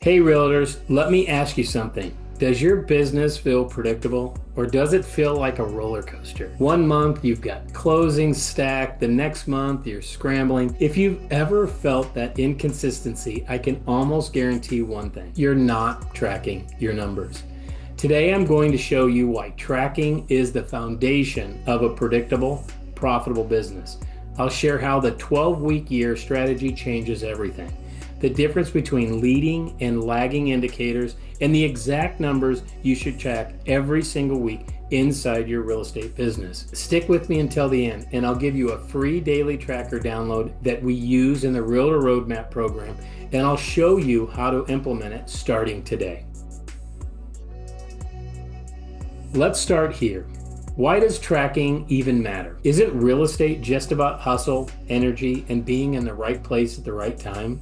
Hey Realtors, let me ask you something. Does your business feel predictable or does it feel like a roller coaster? One month you've got closings stacked, the next month you're scrambling. If you've ever felt that inconsistency, I can almost guarantee one thing. You're not tracking your numbers. Today I'm going to show you why tracking is the foundation of a predictable, profitable business. I'll share how the 12-week year strategy changes everything, the difference between leading and lagging indicators, and the exact numbers you should track every single week inside your real estate business. Stick with me until the end, and I'll give you a free daily tracker download that we use in the Realtor Roadmap program, and I'll show you how to implement it starting today. Let's start here. Why does tracking even matter? Isn't real estate just about hustle, energy, and being in the right place at the right time?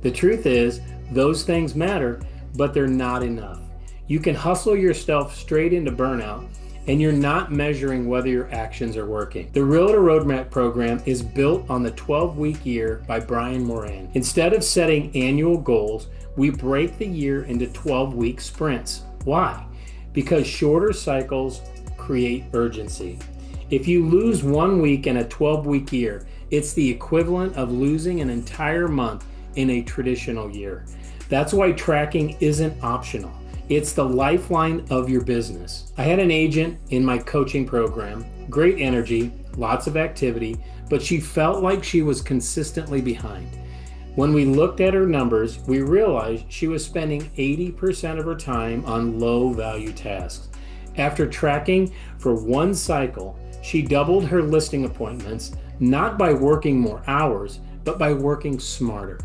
The truth is, those things matter, but they're not enough. You can hustle yourself straight into burnout, and you're not measuring whether your actions are working. The Realtor Roadmap program is built on the 12-week year by Brian Moran. Instead of setting annual goals, we break the year into 12-week sprints. Why? Because shorter cycles create urgency. If you lose 1 week in a 12-week year, it's the equivalent of losing an entire month in a traditional year. That's why tracking isn't optional. It's the lifeline of your business. I had an agent in my coaching program, great energy, lots of activity, but she felt like she was consistently behind. When we looked at her numbers, we realized she was spending 80% of her time on low-value tasks. After tracking for one cycle, she doubled her listing appointments, not by working more hours, but by working smarter.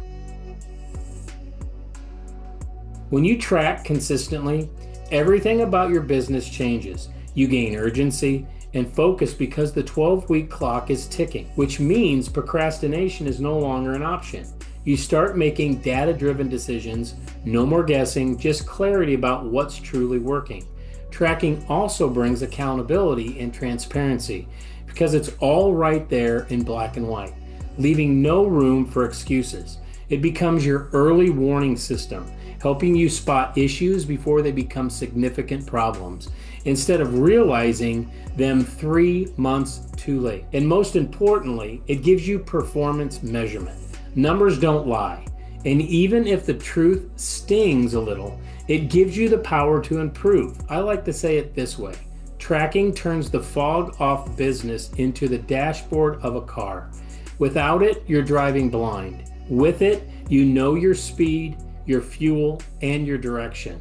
When you track consistently, everything about your business changes. You gain urgency and focus because the 12-week clock is ticking, which means procrastination is no longer an option. You start making data-driven decisions, no more guessing, just clarity about what's truly working. Tracking also brings accountability and transparency because it's all right there in black and white, leaving no room for excuses. It becomes your early warning system, helping you spot issues before they become significant problems, instead of realizing them 3 months too late. And most importantly, it gives you performance measurement. Numbers don't lie. And even if the truth stings a little, it gives you the power to improve. I like to say it this way. Tracking turns the fog off business into the dashboard of a car. Without it, you're driving blind. With it, you know your speed, your fuel, and your direction.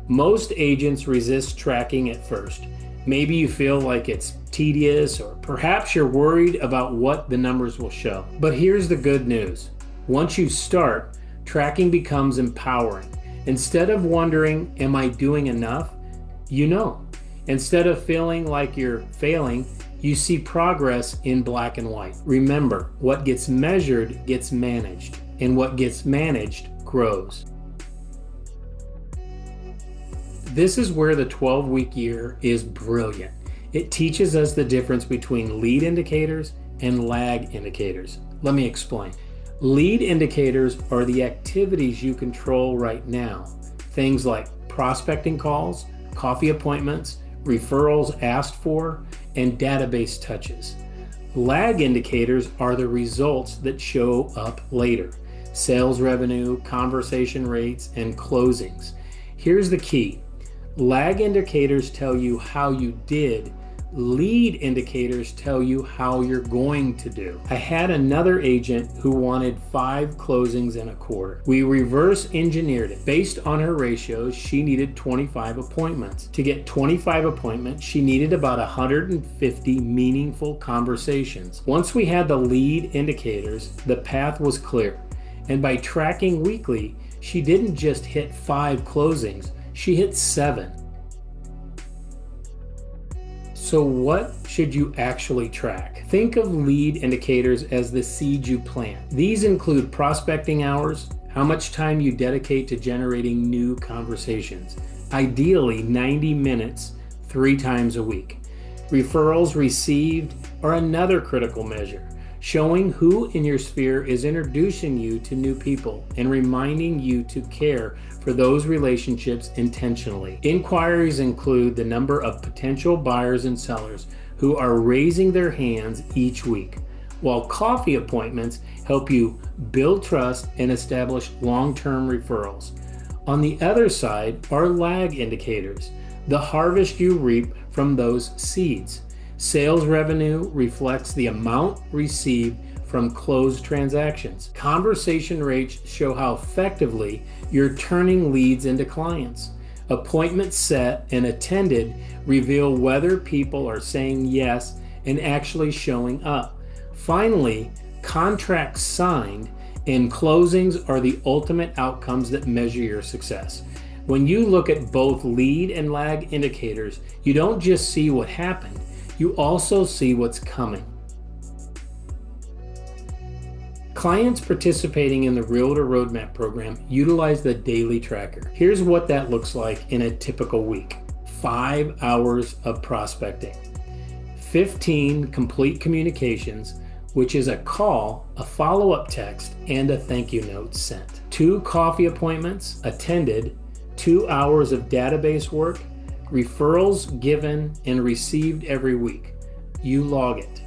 Most agents resist tracking at first. Maybe you feel like it's tedious, or perhaps you're worried about what the numbers will show. But here's the good news. Once you start, tracking becomes empowering. Instead of wondering, am I doing enough? You know. Instead of feeling like you're failing, you see progress in black and white. Remember, what gets measured gets managed, and what gets managed grows. This is where the 12-week year is brilliant. It teaches us the difference between lead indicators and lag indicators. Let me explain. Lead indicators are the activities you control right now. Things like prospecting calls, coffee appointments, referrals asked for, and database touches. Lag indicators are the results that show up later. Sales revenue, conversation rates, and closings. Here's the key. Lag indicators tell you how you did. Lead indicators tell you how you're going to do. I had another agent who wanted 5 closings in a quarter. We reverse engineered it. Based on her ratios, she needed 25 appointments. To get 25 appointments, she needed about 150 meaningful conversations. Once we had the lead indicators, the path was clear. And by tracking weekly, she didn't just hit 5 closings, she hit 7. So what should you actually track? Think of lead indicators as the seed you plant. These include prospecting hours, how much time you dedicate to generating new conversations, ideally 90 minutes 3 times a week. Referrals received are another critical measure. showing who in your sphere is introducing you to new people and reminding you to care for those relationships intentionally. Inquiries include the number of potential buyers and sellers who are raising their hands each week, while coffee appointments help you build trust and establish long-term referrals. On the other side are lag indicators, the harvest you reap from those seeds. Sales revenue reflects the amount received from closed transactions. Conversation rates show how effectively you're turning leads into clients. Appointments set and attended reveal whether people are saying yes and actually showing up. Finally, contracts signed and closings are the ultimate outcomes that measure your success. When you look at both lead and lag indicators, you don't just see what happened, you also see what's coming. Clients participating in the Realtor Roadmap program utilize the daily tracker. Here's what that looks like in a typical week. 5 hours of prospecting, 15 complete communications, which is a call, a follow-up text, and a thank you note sent. 2 coffee appointments attended, 2 hours of database work, referrals given and received every week. You log it.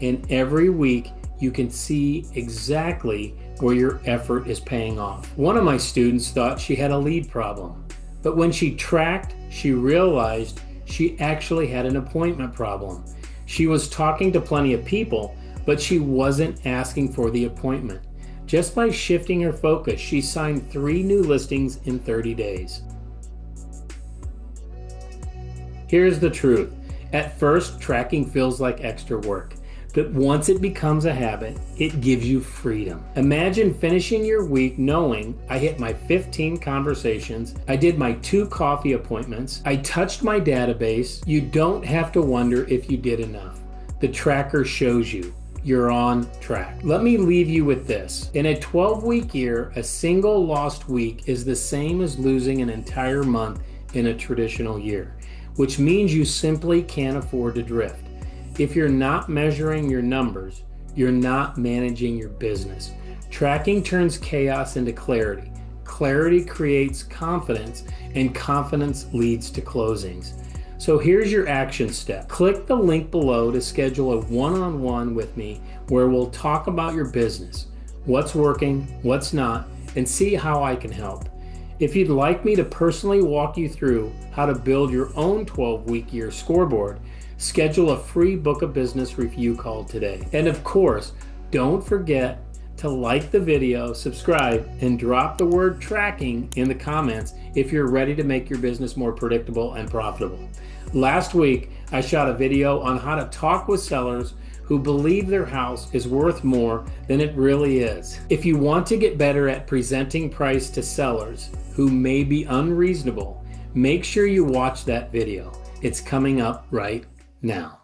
And every week you can see exactly where your effort is paying off. One of my students thought she had a lead problem, but when she tracked, she realized she actually had an appointment problem. She was talking to plenty of people, but she wasn't asking for the appointment. Just by shifting her focus, she signed 3 new listings in 30 days. Here's the truth. At first, tracking feels like extra work, but once it becomes a habit, it gives you freedom. Imagine finishing your week knowing I hit my 15 conversations, I did my 2 coffee appointments, I touched my database. You don't have to wonder if you did enough. The tracker shows you. You're on track. Let me leave you with this. In a 12-week year, a single lost week is the same as losing an entire month in a traditional year, which means you simply can't afford to drift. If you're not measuring your numbers, you're not managing your business. Tracking turns chaos into clarity. Clarity creates confidence, and confidence leads to closings. So here's your action step. Click the link below to schedule a one-on-one with me where we'll talk about your business, what's working, what's not, and see how I can help. If you'd like me to personally walk you through how to build your own 12-week year scoreboard, schedule a free book of business review call today. And of course, don't forget to like the video, subscribe, and drop the word tracking in the comments if you're ready to make your business more predictable and profitable. Last week, I shot a video on how to talk with sellers who believe their house is worth more than it really is. If you want to get better at presenting price to sellers who may be unreasonable, make sure you watch that video. It's coming up right now.